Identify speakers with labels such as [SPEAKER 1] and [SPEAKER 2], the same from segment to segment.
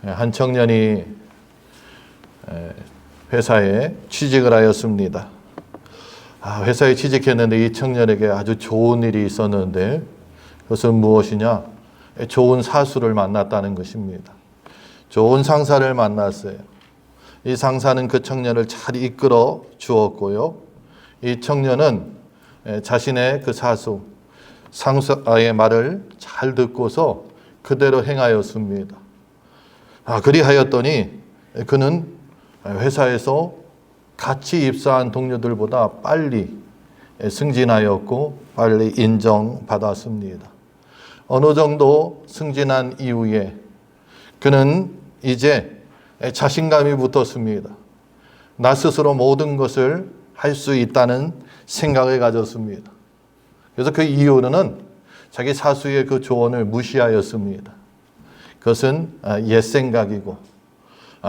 [SPEAKER 1] 한 청년이 회사에 취직을 하였습니다. 회사에 취직했는데 이 청년에게 아주 좋은 일이 있었는데 그것은 무엇이냐? 좋은 사수를 만났다는 것입니다. 좋은 상사를 만났어요. 이 상사는 그 청년을 잘 이끌어 주었고요. 이 청년은 자신의 그 사수, 상사의 말을 잘 듣고서 그대로 행하였습니다. 그리하였더니 그는 회사에서 같이 입사한 동료들보다 빨리 승진하였고 빨리 인정받았습니다. 어느 정도 승진한 이후에 그는 이제 자신감이 붙었습니다. 나 스스로 모든 것을 할 수 있다는 생각을 가졌습니다. 그래서 그 이후로는 자기 사수의 그 조언을 무시하였습니다. 그것은 옛 생각이고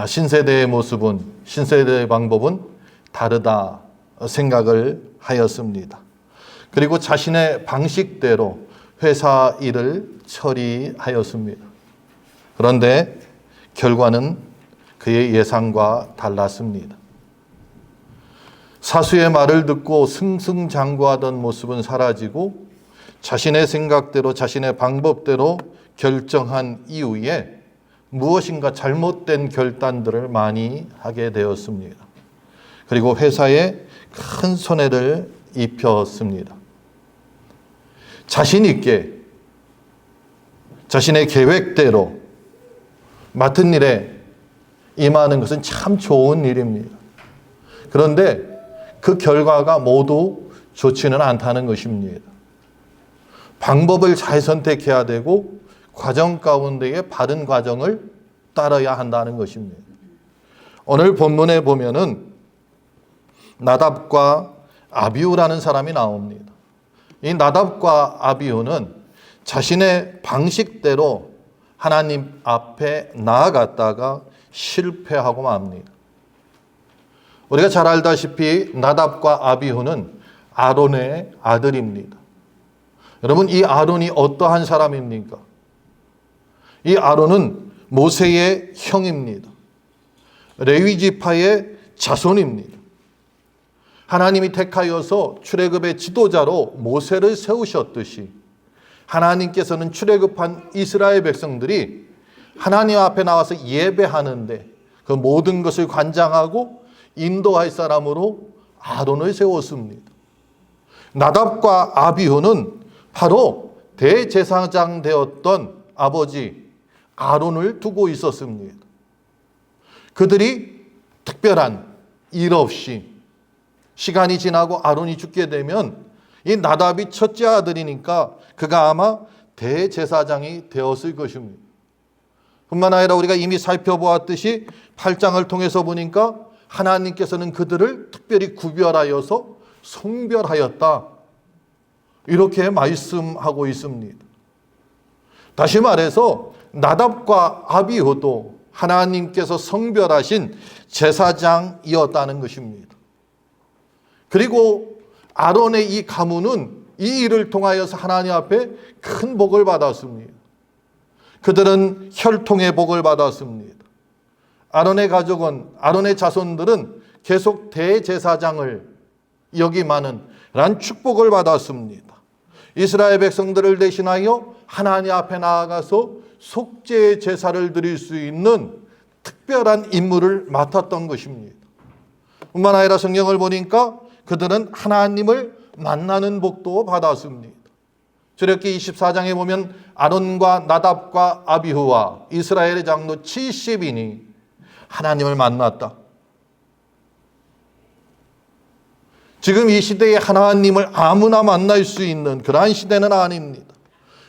[SPEAKER 1] 신세대의 모습은, 신세대의 방법은 다르다 생각을 하였습니다. 그리고 자신의 방식대로 회사 일을 처리하였습니다. 그런데 결과는 그의 예상과 달랐습니다. 사수의 말을 듣고 승승장구하던 모습은 사라지고 자신의 생각대로, 자신의 방법대로 결정한 이후에 무엇인가 잘못된 결단들을 많이 하게 되었습니다. 그리고 회사에 큰 손해를 입혔습니다. 자신 있게 자신의 계획대로 맡은 일에 임하는 것은 참 좋은 일입니다. 그런데 그 결과가 모두 좋지는 않다는 것입니다. 방법을 잘 선택해야 되고 과정 가운데에 바른 과정을 따라야 한다는 것입니다. 오늘 본문에 보면은 나답과 아비후라는 사람이 나옵니다. 이 나답과 아비후는 자신의 방식대로 하나님 앞에 나아갔다가 실패하고 맙니다. 우리가 잘 알다시피 나답과 아비후는 아론의 아들입니다. 여러분, 이 아론이 어떠한 사람입니까? 이 아론은 모세의 형입니다. 레위 지파의 자손입니다. 하나님이 택하여서 출애굽의 지도자로 모세를 세우셨듯이 하나님께서는 출애굽한 이스라엘 백성들이 하나님 앞에 나와서 예배하는데 그 모든 것을 관장하고 인도할 사람으로 아론을 세웠습니다. 나답과 아비후는 바로 대제사장 되었던 아버지 아론을 두고 있었습니다. 그들이 특별한 일 없이 시간이 지나고 아론이 죽게 되면 이 나답이 첫째 아들이니까 그가 아마 대제사장이 되었을 것입니다. 뿐만 아니라 우리가 이미 살펴보았듯이 8장을 통해서 보니까 하나님께서는 그들을 특별히 구별하여서 성별하였다. 이렇게 말씀하고 있습니다. 다시 말해서 나답과 아비후도 하나님께서 성별하신 제사장이었다는 것입니다. 그리고 아론의 이 가문은 이 일을 통하여서 하나님 앞에 큰 복을 받았습니다. 그들은 혈통의 복을 받았습니다. 아론의 가족은, 아론의 자손들은 계속 대제사장을 역임하는 란 축복을 받았습니다. 이스라엘 백성들을 대신하여 하나님 앞에 나아가서 속죄의 제사를 드릴 수 있는 특별한 임무를 맡았던 것입니다. 뿐만 아니라 성경을 보니까 그들은 하나님을 만나는 복도 받았습니다. 출애굽기 24장에 보면 아론과 나답과 아비후와 이스라엘의 장로 70인이 하나님을 만났다. 지금 이 시대에 하나님을 아무나 만날 수 있는 그러한 시대는 아닙니다.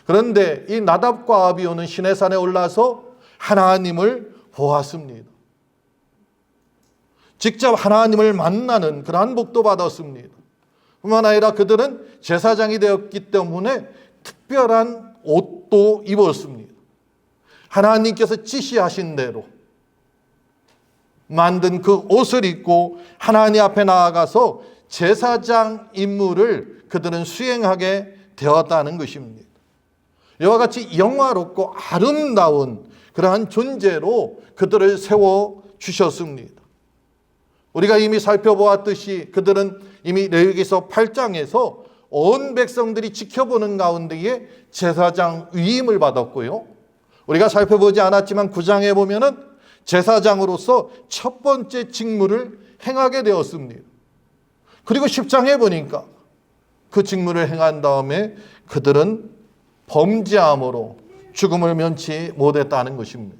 [SPEAKER 1] 그런데 이 나답과 아비후는 시내산에 올라서 하나님을 보았습니다. 직접 하나님을 만나는 그러한 복도 받았습니다. 뿐만 아니라 그들은 제사장이 되었기 때문에 특별한 옷도 입었습니다. 하나님께서 지시하신 대로 만든 그 옷을 입고 하나님 앞에 나아가서 제사장 임무를 그들은 수행하게 되었다는 것입니다. 이와 같이 영화롭고 아름다운 그러한 존재로 그들을 세워주셨습니다. 우리가 이미 살펴보았듯이 그들은 이미 레위기서 8장에서 온 백성들이 지켜보는 가운데에 제사장 위임을 받았고요. 우리가 살펴보지 않았지만 9장에 보면은 제사장으로서 첫 번째 직무를 행하게 되었습니다. 그리고 10장에 보니까 그 직무를 행한 다음에 그들은 범죄함으로 죽음을 면치 못했다는 것입니다.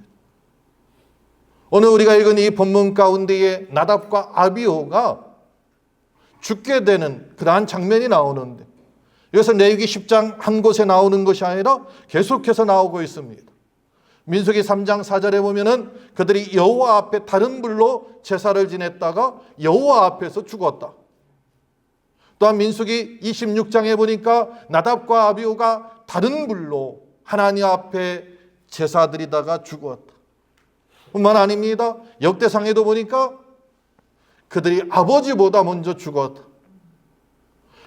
[SPEAKER 1] 오늘 우리가 읽은 이 본문 가운데에 나답과 아비후가 죽게 되는 그러한 장면이 나오는데, 이것은 레위기 10장 한 곳에 나오는 것이 아니라 계속해서 나오고 있습니다. 민수기 3장 4절에 보면은 그들이 여호와 앞에 다른 불로 제사를 지냈다가 여호와 앞에서 죽었다. 또한 민수기 26장에 보니까 나답과 아비후가 다른 불로 하나님 앞에 제사 드리다가 죽었다. 뿐만 아닙니다. 역대상에도 보니까 그들이 아버지보다 먼저 죽었다.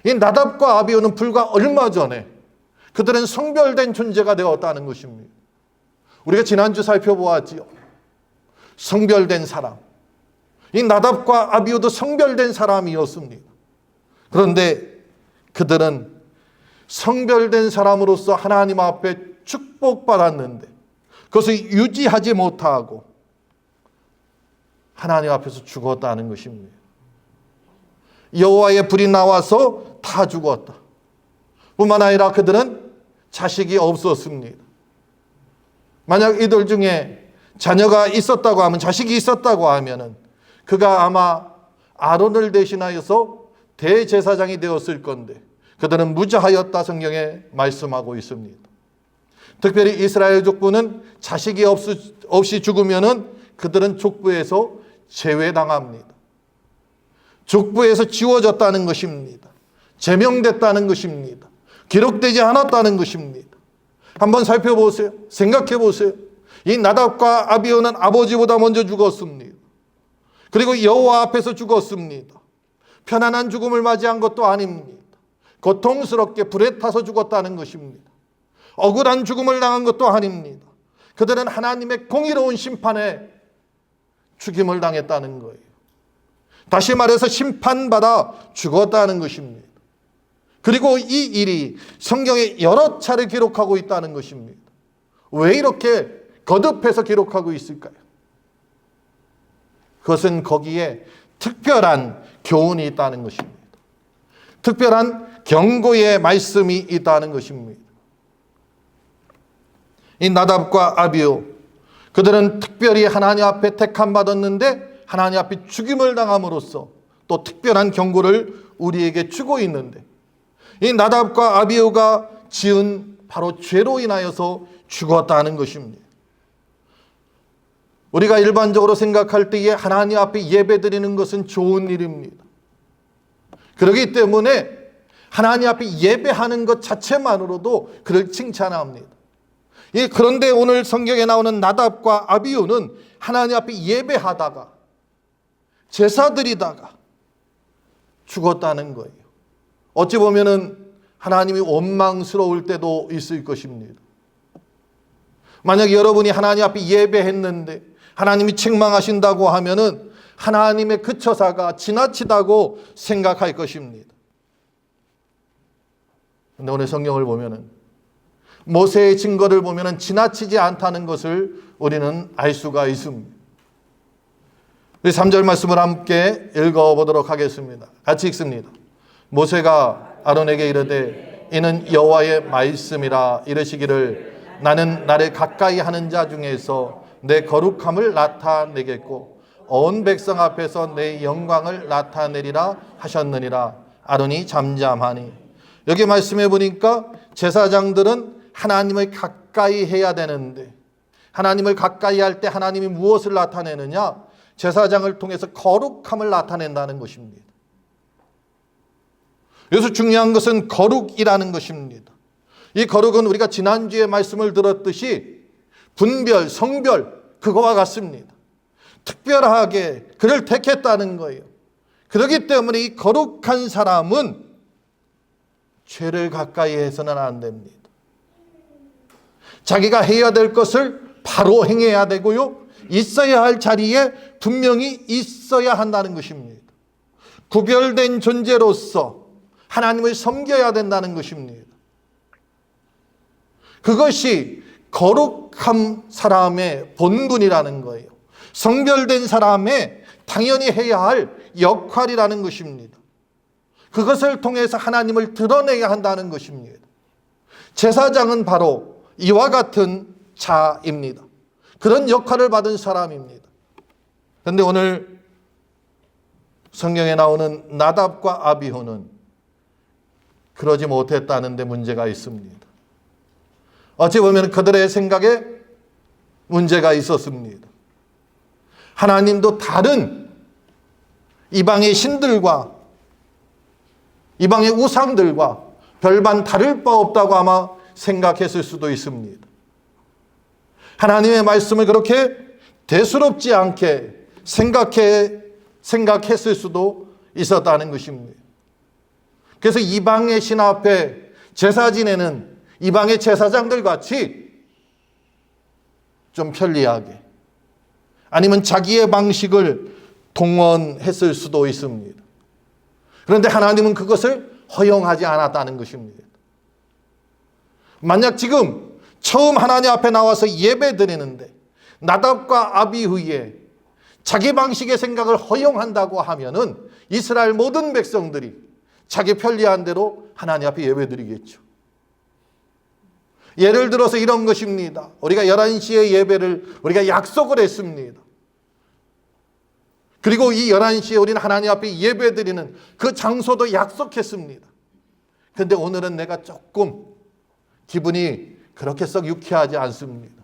[SPEAKER 1] 이 나답과 아비후는 불과 얼마 전에 그들은 성별된 존재가 되었다는 것입니다. 우리가 지난주 살펴보았지요. 성별된 사람. 이 나답과 아비후도 성별된 사람이었습니다. 그런데 그들은 성별된 사람으로서 하나님 앞에 축복받았는데 그것을 유지하지 못하고 하나님 앞에서 죽었다는 것입니다. 여호와의 불이 나와서 다 죽었다. 뿐만 아니라 그들은 자식이 없었습니다. 만약 이들 중에 자녀가 있었다고 하면, 자식이 있었다고 하면은 그가 아마 아론을 대신하여서 대제사장이 되었을 건데 그들은 무자하였다 성경에 말씀하고 있습니다. 특별히 이스라엘 족부는 자식이 없이 죽으면은 그들은 족부에서 제외당합니다. 족부에서 지워졌다는 것입니다. 제명됐다는 것입니다. 기록되지 않았다는 것입니다. 한번 살펴보세요. 생각해 보세요. 이 나답과 아비후는 아버지보다 먼저 죽었습니다. 그리고 여호와 앞에서 죽었습니다. 편안한 죽음을 맞이한 것도 아닙니다. 고통스럽게 불에 타서 죽었다는 것입니다. 억울한 죽음을 당한 것도 아닙니다. 그들은 하나님의 공의로운 심판에 죽임을 당했다는 거예요. 다시 말해서 심판받아 죽었다는 것입니다. 그리고 이 일이 성경에 여러 차례 기록하고 있다는 것입니다. 왜 이렇게 거듭해서 기록하고 있을까요? 그것은 거기에 특별한 교훈이 있다는 것입니다. 특별한 경고의 말씀이 있다는 것입니다. 이 나답과 아비후, 그들은 특별히 하나님 앞에 택함받았는데 하나님 앞에 죽임을 당함으로써 또 특별한 경고를 우리에게 주고 있는데, 이 나답과 아비후가 지은 바로 죄로 인하여서 죽었다는 것입니다. 우리가 일반적으로 생각할 때에 하나님 앞에 예배드리는 것은 좋은 일입니다. 그렇기 때문에 하나님 앞에 예배하는 것 자체만으로도 그를 칭찬합니다. 그런데 오늘 성경에 나오는 나답과 아비후는 하나님 앞에 예배하다가 제사 드리다가 죽었다는 거예요. 어찌 보면은 하나님이 원망스러울 때도 있을 것입니다. 만약 여러분이 하나님 앞에 예배했는데 하나님이 책망하신다고 하면은 하나님의 그 처사가 지나치다고 생각할 것입니다. 그런데 오늘 성경을 보면은 모세의 증거를 보면은 지나치지 않다는 것을 우리는 알 수가 있습니다. 3절 말씀을 함께 읽어보도록 하겠습니다. 같이 읽습니다. 모세가 아론에게 이르되 이는 여호와의 말씀이라 이르시기를 나는 나를 가까이 하는 자 중에서 내 거룩함을 나타내겠고 온 백성 앞에서 내 영광을 나타내리라 하셨느니라. 아론이 잠잠하니. 여기 말씀해 보니까 제사장들은 하나님을 가까이 해야 되는데 하나님을 가까이 할 때 하나님이 무엇을 나타내느냐? 제사장을 통해서 거룩함을 나타낸다는 것입니다. 여기서 중요한 것은 거룩이라는 것입니다. 이 거룩은 우리가 지난주에 말씀을 들었듯이 분별, 성별 그거와 같습니다. 특별하게 그를 택했다는 거예요. 그렇기 때문에 이 거룩한 사람은 죄를 가까이 해서는 안 됩니다. 자기가 해야 될 것을 바로 행해야 되고요, 있어야 할 자리에 분명히 있어야 한다는 것입니다. 구별된 존재로서 하나님을 섬겨야 된다는 것입니다. 그것이 거룩한 사람의 본분이라는 거예요. 성별된 사람의 당연히 해야 할 역할이라는 것입니다. 그것을 통해서 하나님을 드러내야 한다는 것입니다. 제사장은 바로 이와 같은 자입니다. 그런 역할을 받은 사람입니다. 그런데 오늘 성경에 나오는 나답과 아비후는 그러지 못했다는 데 문제가 있습니다. 어찌 보면 그들의 생각에 문제가 있었습니다. 하나님도 다른 이방의 신들과 이방의 우상들과 별반 다를 바 없다고 아마 생각했을 수도 있습니다. 하나님의 말씀을 그렇게 대수롭지 않게 생각했을 수도 있었다는 것입니다. 그래서 이방의 신 앞에 제사 지내는 이방의 제사장들 같이 좀 편리하게, 아니면 자기의 방식을 동원했을 수도 있습니다. 그런데 하나님은 그것을 허용하지 않았다는 것입니다. 만약 지금 처음 하나님 앞에 나와서 예배 드리는데 나답과 아비후의 자기 방식의 생각을 허용한다고 하면은 이스라엘 모든 백성들이 자기 편리한 대로 하나님 앞에 예배 드리겠죠. 예를 들어서 이런 것입니다. 우리가 11시에 예배를 우리가 약속을 했습니다. 그리고 이 11시에 우리는 하나님 앞에 예배 드리는 그 장소도 약속했습니다. 그런데 오늘은 내가 조금 기분이 그렇게 썩 유쾌하지 않습니다.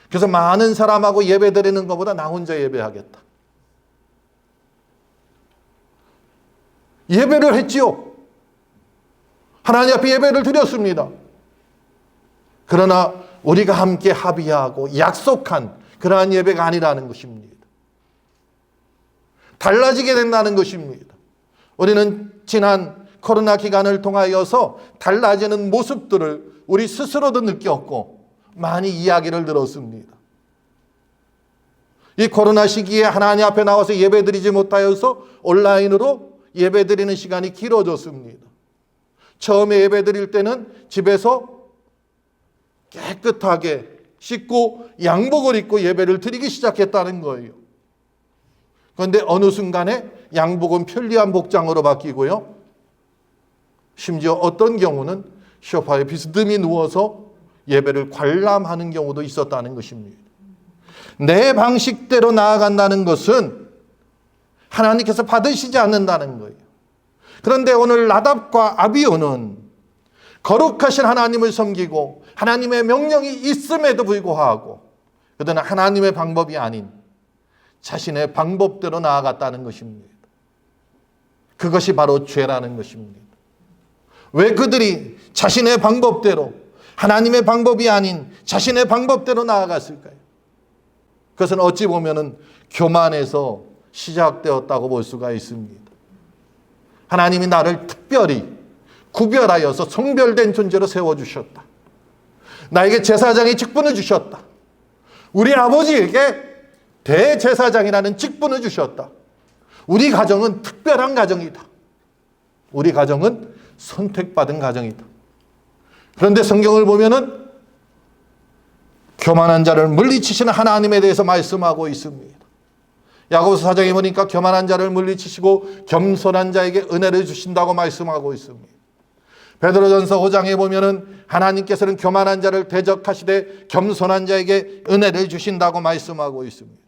[SPEAKER 1] 그래서 많은 사람하고 예배 드리는 것보다 나 혼자 예배하겠다. 예배를 했지요. 하나님 앞에 예배를 드렸습니다. 그러나 우리가 함께 합의하고 약속한 그러한 예배가 아니라는 것입니다. 달라지게 된다는 것입니다. 우리는 지난 코로나 기간을 통하여서 달라지는 모습들을 우리 스스로도 느꼈고 많이 이야기를 들었습니다. 이 코로나 시기에 하나님 앞에 나와서 예배드리지 못하여서 온라인으로 예배드리는 시간이 길어졌습니다. 처음에 예배드릴 때는 집에서 깨끗하게 씻고 양복을 입고 예배를 드리기 시작했다는 거예요. 그런데 어느 순간에 양복은 편리한 복장으로 바뀌고요, 심지어 어떤 경우는 소파에 비스듬히 누워서 예배를 관람하는 경우도 있었다는 것입니다. 내 방식대로 나아간다는 것은 하나님께서 받으시지 않는다는 거예요. 그런데 오늘 나답과 아비후는 거룩하신 하나님을 섬기고 하나님의 명령이 있음에도 불구하고 그들은 하나님의 방법이 아닌 자신의 방법대로 나아갔다는 것입니다. 그것이 바로 죄라는 것입니다. 왜 그들이 자신의 방법대로, 하나님의 방법이 아닌 자신의 방법대로 나아갔을까요? 그것은 어찌 보면 교만에서 시작되었다고 볼 수가 있습니다. 하나님이 나를 특별히 구별하여서 성별된 존재로 세워주셨다. 나에게 제사장의 직분을 주셨다. 우리 아버지에게 대제사장이라는 직분을 주셨다. 우리 가정은 특별한 가정이다. 우리 가정은 선택받은 가정이다. 그런데 성경을 보면은 교만한 자를 물리치시는 하나님에 대해서 말씀하고 있습니다. 야고보서 4장에 보니까 교만한 자를 물리치시고 겸손한 자에게 은혜를 주신다고 말씀하고 있습니다. 베드로전서 5장에 보면은 하나님께서는 교만한 자를 대적하시되 겸손한 자에게 은혜를 주신다고 말씀하고 있습니다.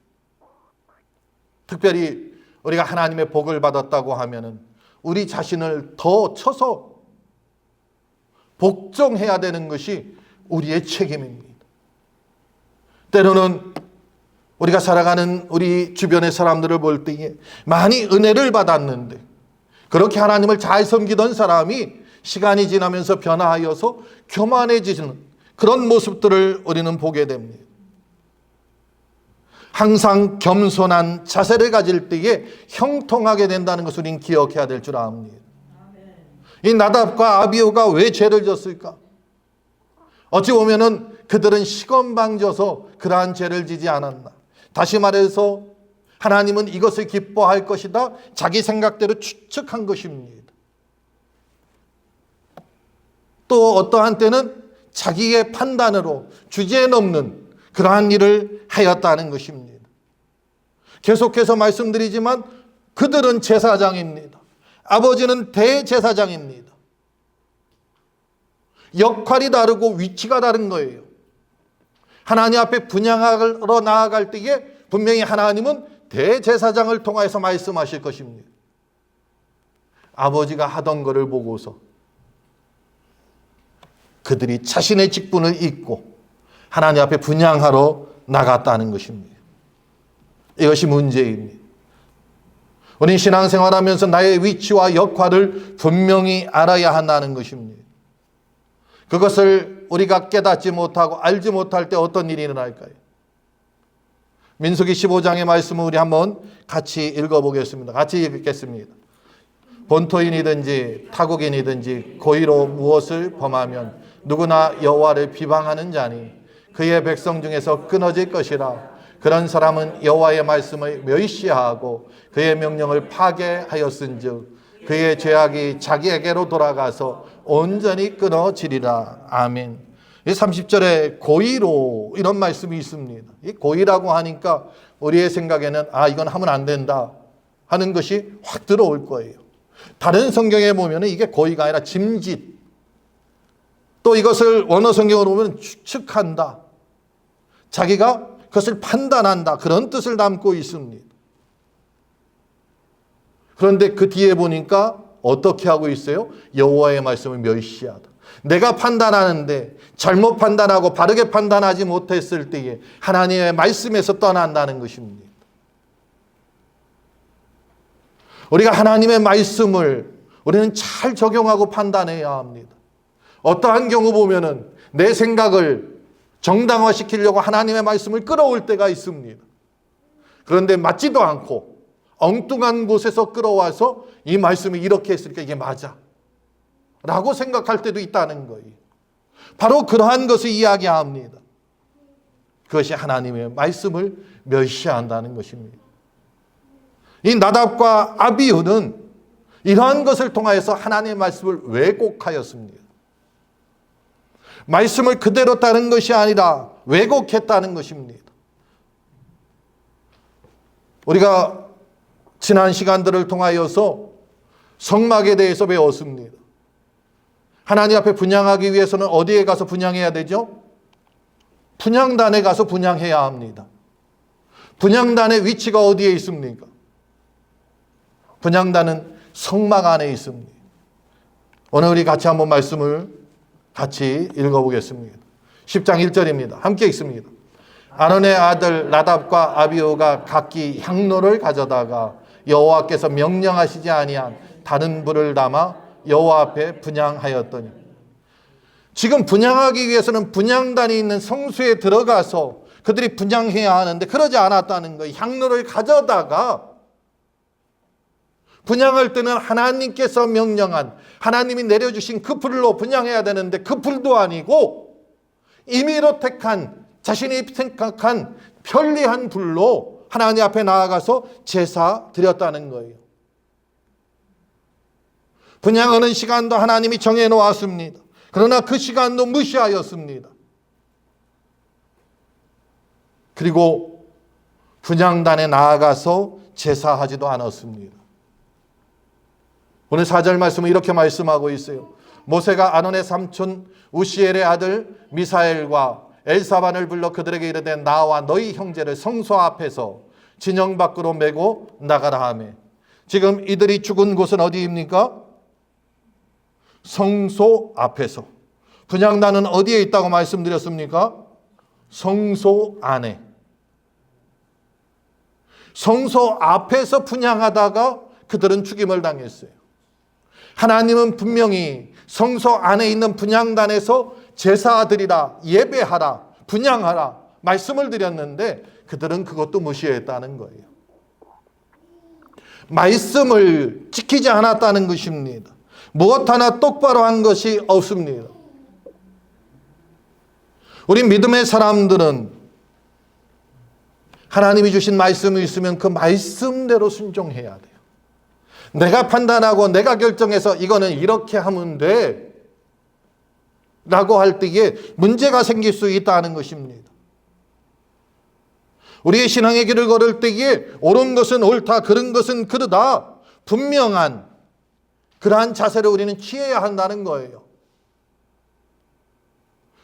[SPEAKER 1] 특별히 우리가 하나님의 복을 받았다고 하면은 우리 자신을 더 쳐서 복종해야 되는 것이 우리의 책임입니다. 때로는 우리가 살아가는 우리 주변의 사람들을 볼 때에 많이 은혜를 받았는데 그렇게 하나님을 잘 섬기던 사람이 시간이 지나면서 변화하여서 교만해지는 그런 모습들을 우리는 보게 됩니다. 항상 겸손한 자세를 가질 때에 형통하게 된다는 것을 우리는 기억해야 될 줄 압니다. 이 나답과 아비후가 왜 죄를 졌을까? 어찌 보면은 그들은 시건방져서 그러한 죄를 지지 않았나. 다시 말해서 하나님은 이것을 기뻐할 것이다, 자기 생각대로 추측한 것입니다. 또 어떠한 때는 자기의 판단으로 주제넘는 그러한 일을 하였다는 것입니다. 계속해서 말씀드리지만 그들은 제사장입니다. 아버지는 대제사장입니다. 역할이 다르고 위치가 다른 거예요. 하나님 앞에 분향하러 나아갈 때에 분명히 하나님은 대제사장을 통해서 말씀하실 것입니다. 아버지가 하던 것을 보고서 그들이 자신의 직분을 잊고 하나님 앞에 분향하러 나갔다는 것입니다. 이것이 문제입니다. 우리는 신앙생활하면서 나의 위치와 역할을 분명히 알아야 한다는 것입니다. 그것을 우리가 깨닫지 못하고 알지 못할 때 어떤 일이 일어날까요? 민수기 15장의 말씀을 우리 한번 같이 읽어보겠습니다. 같이 읽겠습니다. 본토인이든지 타국인이든지 고의로 무엇을 범하면 누구나 여호와를 비방하는 자니 그의 백성 중에서 끊어질 것이라. 그런 사람은 여호와의 말씀을 멸시하고 그의 명령을 파괴하였은즉 그의 죄악이 자기에게로 돌아가서 온전히 끊어지리라. 아멘. 이 30절에 고의로 이런 말씀이 있습니다. 이 고의라고 하니까 우리의 생각에는 이건 하면 안 된다 하는 것이 확 들어올 거예요. 다른 성경에 보면 이게 고의가 아니라 짐짓, 또 이것을 원어 성경으로 보면 추측한다, 자기가 그것을 판단한다, 그런 뜻을 담고 있습니다. 그런데 그 뒤에 보니까 어떻게 하고 있어요? 여호와의 말씀을 멸시하다. 내가 판단하는데 잘못 판단하고 바르게 판단하지 못했을 때에 하나님의 말씀에서 떠난다는 것입니다. 우리가 하나님의 말씀을 우리는 잘 적용하고 판단해야 합니다. 어떠한 경우 보면은 내 생각을 정당화시키려고 하나님의 말씀을 끌어올 때가 있습니다. 그런데 맞지도 않고 엉뚱한 곳에서 끌어와서 이 말씀이 이렇게 했으니까 이게 맞아 라고 생각할 때도 있다는 거예요. 바로 그러한 것을 이야기합니다. 그것이 하나님의 말씀을 멸시한다는 것입니다. 이 나답과 아비후는 이러한 것을 통하여서 하나님의 말씀을 왜곡하였습니다. 말씀을 그대로 따른 것이 아니라 왜곡했다는 것입니다. 우리가 지난 시간들을 통하여서 성막에 대해서 배웠습니다. 하나님 앞에 분향하기 위해서는 어디에 가서 분향해야 되죠? 분향단에 가서 분향해야 합니다. 분향단의 위치가 어디에 있습니까? 분향단은 성막 안에 있습니다. 오늘 우리 같이 한번 말씀을 같이 읽어보겠습니다. 10장 1절입니다. 함께 읽습니다. 아론의 아들 나답과 아비후가 각기 향로를 가져다가 여호와께서 명령하시지 아니한 다른 불을 담아 여호와 앞에 분향하였더니, 지금 분향하기 위해서는 분향단이 있는 성소에 들어가서 그들이 분향해야 하는데 그러지 않았다는 거예요. 향로를 가져다가 분향할 때는 하나님께서 명령한, 하나님이 내려주신 그 불로 분향해야 되는데 그 불도 아니고 임의로 택한, 자신이 생각한 편리한 불로 하나님 앞에 나아가서 제사 드렸다는 거예요. 분향하는 시간도 하나님이 정해놓았습니다. 그러나 그 시간도 무시하였습니다. 그리고 분향단에 나아가서 제사하지도 않았습니다. 오늘 4절 말씀은 이렇게 말씀하고 있어요. 모세가 아론의 삼촌 우시엘의 아들 미사엘과 엘사반을 불러 그들에게 이르되 나와 너희 형제를 성소 앞에서 진영 밖으로 메고 나가라 하매. 지금 이들이 죽은 곳은 어디입니까? 성소 앞에서. 분향단은 어디에 있다고 말씀드렸습니까? 성소 안에. 성소 앞에서 분향하다가 그들은 죽임을 당했어요. 하나님은 분명히 성소 안에 있는 분향단에서 제사드리라, 예배하라, 분향하라 말씀을 드렸는데 그들은 그것도 무시했다는 거예요. 말씀을 지키지 않았다는 것입니다. 무엇 하나 똑바로 한 것이 없습니다. 우리 믿음의 사람들은 하나님이 주신 말씀이 있으면 그 말씀대로 순종해야 돼요. 내가 판단하고 내가 결정해서 이거는 이렇게 하면 돼 라고 할 때에 문제가 생길 수 있다는 것입니다. 우리의 신앙의 길을 걸을 때에 옳은 것은 옳다, 그른 것은 그르다, 분명한 그러한 자세를 우리는 취해야 한다는 거예요.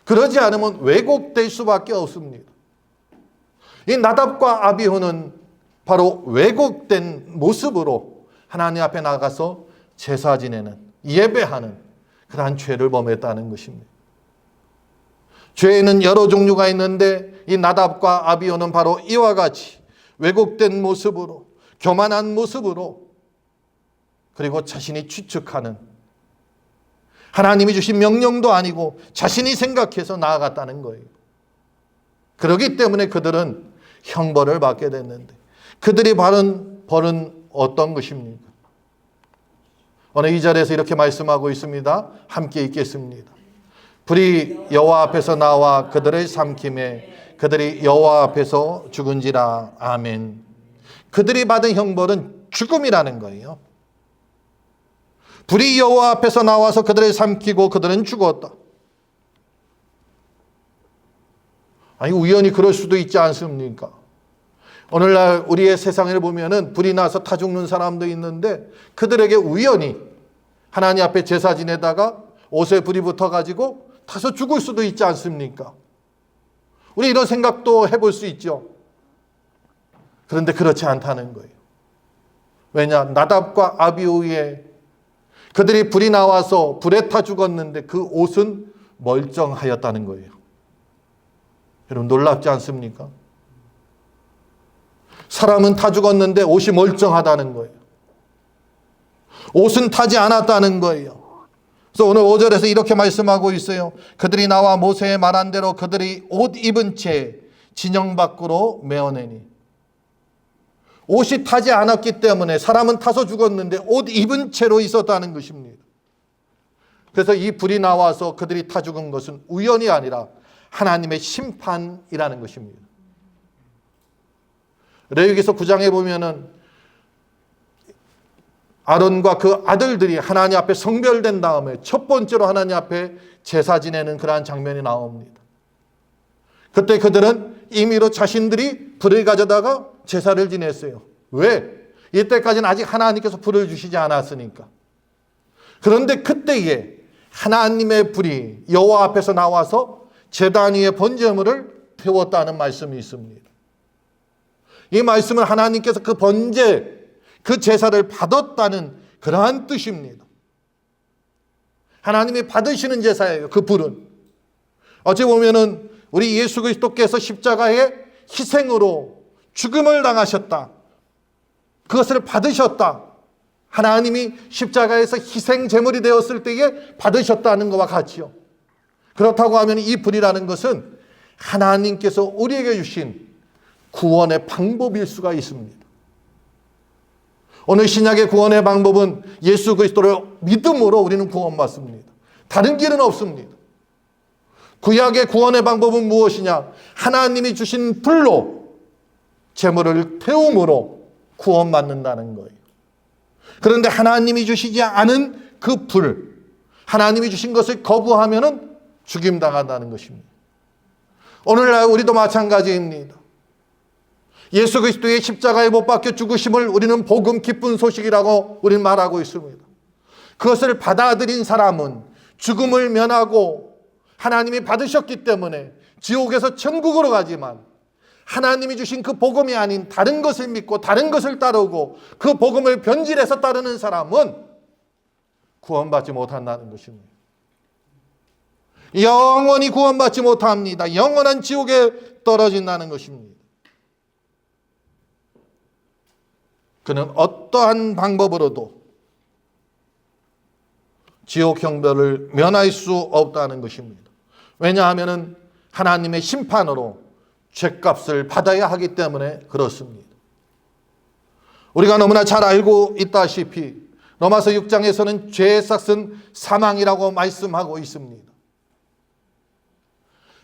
[SPEAKER 1] 그러지 않으면 왜곡될 수밖에 없습니다. 이 나답과 아비후는 바로 왜곡된 모습으로 하나님 앞에 나가서 제사 지내는, 예배하는 그러한 죄를 범했다는 것입니다. 죄에는 여러 종류가 있는데 이 나답과 아비후는 바로 이와 같이 왜곡된 모습으로, 교만한 모습으로, 그리고 자신이 추측하는, 하나님이 주신 명령도 아니고 자신이 생각해서 나아갔다는 거예요. 그렇기 때문에 그들은 형벌을 받게 됐는데, 그들이 받은 벌은 어떤 것입니까? 오늘 이 자리에서 이렇게 말씀하고 있습니다. 함께 읽겠습니다. 불이 여호와 앞에서 나와 그들을 삼킴에 그들이 여호와 앞에서 죽은지라. 아멘. 그들이 받은 형벌은 죽음이라는 거예요. 불이 여호와 앞에서 나와서 그들을 삼키고 그들은 죽었다. 아니, 우연히 그럴 수도 있지 않습니까? 오늘날 우리의 세상을 보면은 불이 나서 타 죽는 사람도 있는데, 그들에게 우연히 하나님 앞에 제사 지내다가 옷에 불이 붙어가지고 타서 죽을 수도 있지 않습니까? 우리 이런 생각도 해볼 수 있죠. 그런데 그렇지 않다는 거예요. 왜냐? 나답과 아비후의 그들이 불이 나와서 불에 타 죽었는데 그 옷은 멀쩡하였다는 거예요. 여러분, 놀랍지 않습니까? 사람은 타 죽었는데 옷이 멀쩡하다는 거예요. 옷은 타지 않았다는 거예요. 그래서 오늘 5절에서 이렇게 말씀하고 있어요. 그들이 나와 모세의 말한 대로 그들이 옷 입은 채 진영 밖으로 메어내니. 옷이 타지 않았기 때문에, 사람은 타서 죽었는데 옷 입은 채로 있었다는 것입니다. 그래서 이 불이 나와서 그들이 타 죽은 것은 우연이 아니라 하나님의 심판이라는 것입니다. 레위기서 9장에 보면은 아론과 그 아들들이 하나님 앞에 성별된 다음에 첫 번째로 하나님 앞에 제사 지내는 그러한 장면이 나옵니다. 그때 그들은 임의로 자신들이 불을 가져다가 제사를 지냈어요. 왜? 이때까지는 아직 하나님께서 불을 주시지 않았으니까. 그런데 그때에 하나님의 불이 여호와 앞에서 나와서 제단 위에 번제물을 태웠다는 말씀이 있습니다. 이 말씀은 하나님께서 그 번제, 그 제사를 받았다는 그러한 뜻입니다. 하나님이 받으시는 제사예요, 그 불은. 어찌 보면은 우리 예수 그리스도께서 십자가의 희생으로 죽음을 당하셨다, 그것을 받으셨다, 하나님이 십자가에서 희생 제물이 되었을 때에 받으셨다는 것과 같지요. 그렇다고 하면 이 불이라는 것은 하나님께서 우리에게 주신 구원의 방법일 수가 있습니다. 오늘 신약의 구원의 방법은 예수 그리스도를 믿음으로 우리는 구원받습니다. 다른 길은 없습니다. 구약의 구원의 방법은 무엇이냐? 하나님이 주신 불로 제물을 태움으로 구원받는다는 거예요. 그런데 하나님이 주시지 않은 그 불, 하나님이 주신 것을 거부하면은 죽임당한다는 것입니다. 오늘날 우리도 마찬가지입니다. 예수 그리스도의 십자가에 못 박혀 죽으심을 우리는 복음 기쁜 소식이라고 우리는 말하고 있습니다. 그것을 받아들인 사람은 죽음을 면하고 하나님이 받으셨기 때문에 지옥에서 천국으로 가지만, 하나님이 주신 그 복음이 아닌 다른 것을 믿고 다른 것을 따르고 그 복음을 변질해서 따르는 사람은 구원받지 못한다는 것입니다. 영원히 구원받지 못합니다. 영원한 지옥에 떨어진다는 것입니다. 그는 어떠한 방법으로도 지옥 형벌을 면할 수 없다는 것입니다. 왜냐하면 하나님의 심판으로 죄값을 받아야 하기 때문에 그렇습니다. 우리가 너무나 잘 알고 있다시피 로마서 6장에서는 죄의 삭은 사망이라고 말씀하고 있습니다.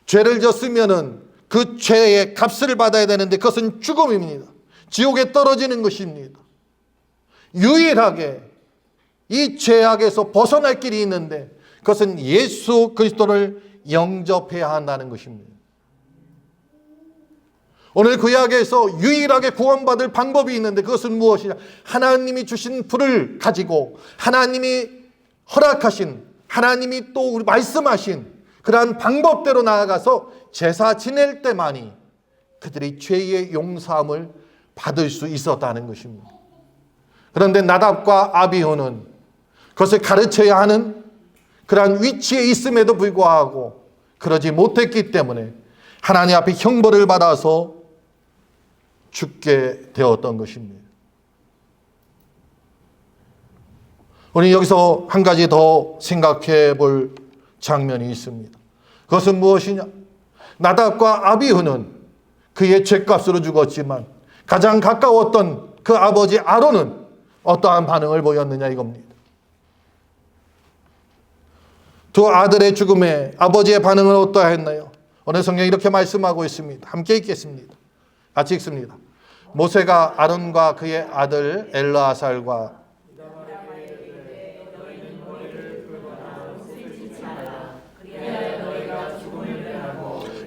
[SPEAKER 1] 죄를 졌으면은 그 죄의 값을 받아야 되는데 그것은 죽음입니다. 지옥에 떨어지는 것입니다. 유일하게 이 죄악에서 벗어날 길이 있는데 그것은 예수 그리스도를 영접해야 한다는 것입니다. 오늘 구약에서 유일하게 구원받을 방법이 있는데 그것은 무엇이냐? 하나님이 주신 불을 가지고 하나님이 허락하신, 하나님이 또 말씀하신 그러한 방법대로 나아가서 제사 지낼 때만이 그들이 죄의 용서함을 받을 수 있었다는 것입니다. 그런데 나답과 아비후는 그것을 가르쳐야 하는 그러한 위치에 있음에도 불구하고 그러지 못했기 때문에 하나님 앞에 형벌을 받아서 죽게 되었던 것입니다. 우리 여기서 한 가지 더 생각해 볼 장면이 있습니다. 그것은 무엇이냐? 나답과 아비후는 그의 죄값으로 죽었지만 가장 가까웠던 그 아버지 아론은 어떠한 반응을 보였느냐 이겁니다. 두 아들의 죽음에 아버지의 반응은 어떠했나요? 오늘 성경이 이렇게 말씀하고 있습니다. 함께 읽겠습니다. 같이 읽습니다. 모세가 아론과 그의 아들 엘르아살과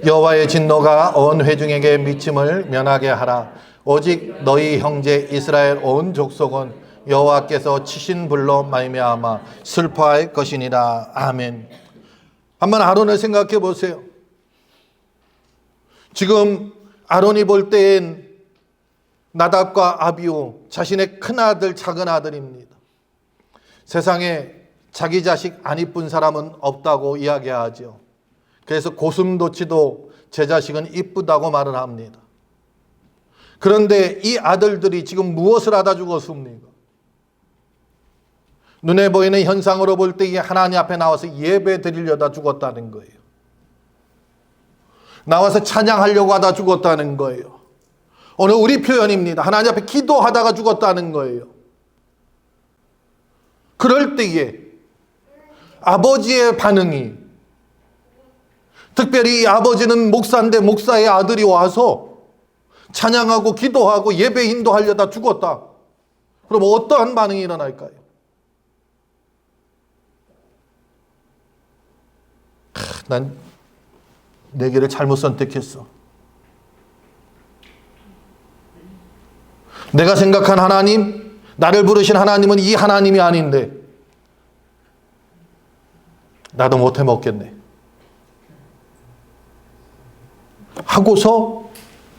[SPEAKER 1] 여호와의 진노가 온 회중에게 미침을 면하게 하라. 오직 너희 형제 이스라엘 온 족속은 여호와께서 치신 불로 말미암아 슬퍼할 것이니라. 아멘. 한번 아론을 생각해 보세요. 지금 아론이 볼 때엔 나답과 아비후 자신의 큰아들 작은 아들입니다. 세상에 자기 자식 안 이쁜 사람은 없다고 이야기하죠. 그래서 고슴도치도 제 자식은 이쁘다고 말을 합니다. 그런데 이 아들들이 지금 무엇을 하다 죽었습니까? 눈에 보이는 현상으로 볼 때 하나님 앞에 나와서 예배 드리려다 죽었다는 거예요. 나와서 찬양하려고 하다 죽었다는 거예요. 오늘 우리 표현입니다. 하나님 앞에 기도하다가 죽었다는 거예요. 그럴 때에 아버지의 반응이, 특별히 이 아버지는 목사인데 목사의 아들이 와서 찬양하고 기도하고 예배 인도하려다 죽었다. 그럼 어떠한 반응이 일어날까요? 난 내 길을 잘못 선택했어. 내가 생각한 하나님, 나를 부르신 하나님은 이 하나님이 아닌데 나도 못해 먹겠네 하고서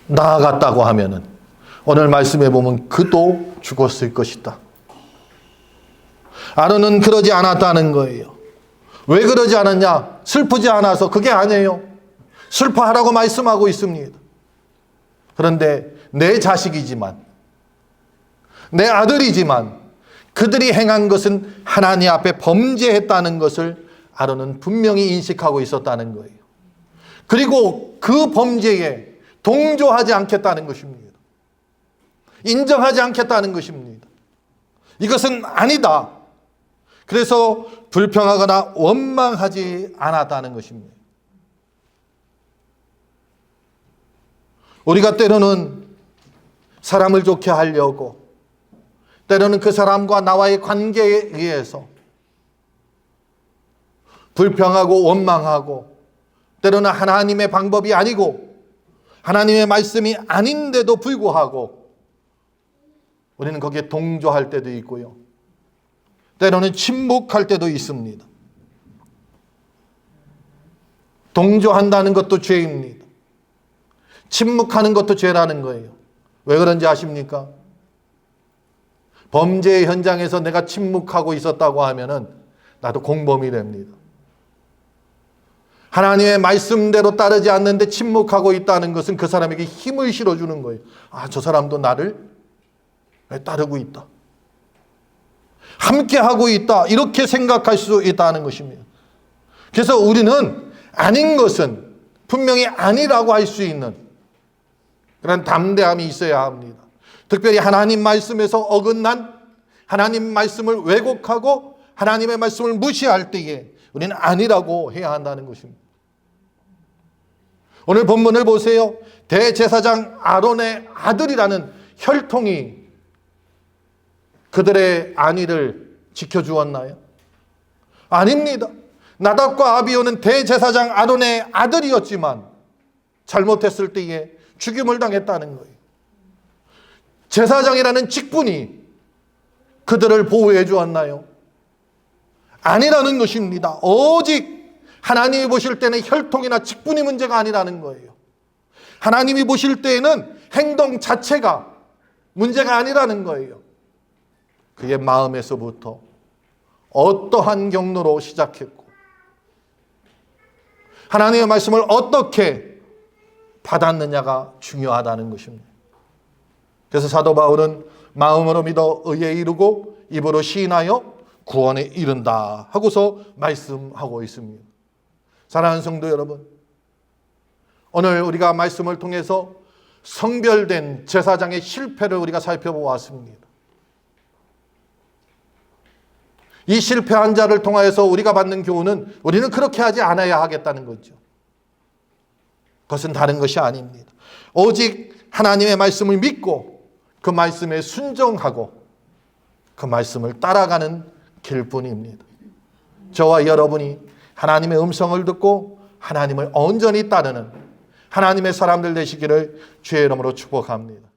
[SPEAKER 1] 나아갔다고 하면은 오늘 말씀해 보면 그도 죽었을 것이다. 아론은 그러지 않았다는 거예요. 왜 그러지 않았냐? 슬프지 않아서 그게 아니에요. 슬퍼하라고 말씀하고 있습니다. 그런데 내 자식이지만 내 아들이지만 그들이 행한 것은 하나님 앞에 범죄했다는 것을 아론은 분명히 인식하고 있었다는 거예요. 그리고 그 범죄에 동조하지 않겠다는 것입니다. 인정하지 않겠다는 것입니다. 이것은 아니다. 그래서 불평하거나 원망하지 않았다는 것입니다. 우리가 때로는 사람을 좋게 하려고, 때로는 그 사람과 나와의 관계에 의해서 불평하고 원망하고, 때로는 하나님의 방법이 아니고 하나님의 말씀이 아닌데도 불구하고 우리는 거기에 동조할 때도 있고요. 때로는 침묵할 때도 있습니다. 동조한다는 것도 죄입니다. 침묵하는 것도 죄라는 거예요. 왜 그런지 아십니까? 범죄의 현장에서 내가 침묵하고 있었다고 하면은 나도 공범이 됩니다. 하나님의 말씀대로 따르지 않는데 침묵하고 있다는 것은 그 사람에게 힘을 실어주는 거예요. 아, 저 사람도 나를 따르고 있다. 함께하고 있다. 이렇게 생각할 수 있다는 것입니다. 그래서 우리는 아닌 것은 분명히 아니라고 할 수 있는 그런 담대함이 있어야 합니다. 특별히 하나님 말씀에서 어긋난, 하나님 말씀을 왜곡하고 하나님의 말씀을 무시할 때에 우리는 아니라고 해야 한다는 것입니다. 오늘 본문을 보세요. 대제사장 아론의 아들이라는 혈통이 그들의 안위를 지켜주었나요? 아닙니다. 나답과 아비오는 대제사장 아론의 아들이었지만 잘못했을 때에 죽임을 당했다는 거예요. 제사장이라는 직분이 그들을 보호해 주었나요? 아니라는 것입니다. 오직 하나님이 보실 때는 혈통이나 직분이 문제가 아니라는 거예요. 하나님이 보실 때에는 행동 자체가 문제가 아니라는 거예요. 그의 마음에서부터 어떠한 경로로 시작했고 하나님의 말씀을 어떻게 받았느냐가 중요하다는 것입니다. 그래서 사도 바울은 마음으로 믿어 의에 이르고 입으로 시인하여 구원에 이른다 하고서 말씀하고 있습니다. 사랑하는 성도 여러분, 오늘 우리가 말씀을 통해서 성별된 제사장의 실패를 우리가 살펴보았습니다. 이 실패한 자를 통하여서 우리가 받는 교훈은 우리는 그렇게 하지 않아야 하겠다는 거죠. 그것은 다른 것이 아닙니다. 오직 하나님의 말씀을 믿고 그 말씀에 순종하고 그 말씀을 따라가는 길뿐입니다. 저와 여러분이 하나님의 음성을 듣고 하나님을 온전히 따르는 하나님의 사람들 되시기를 주의 이름으로 축복합니다.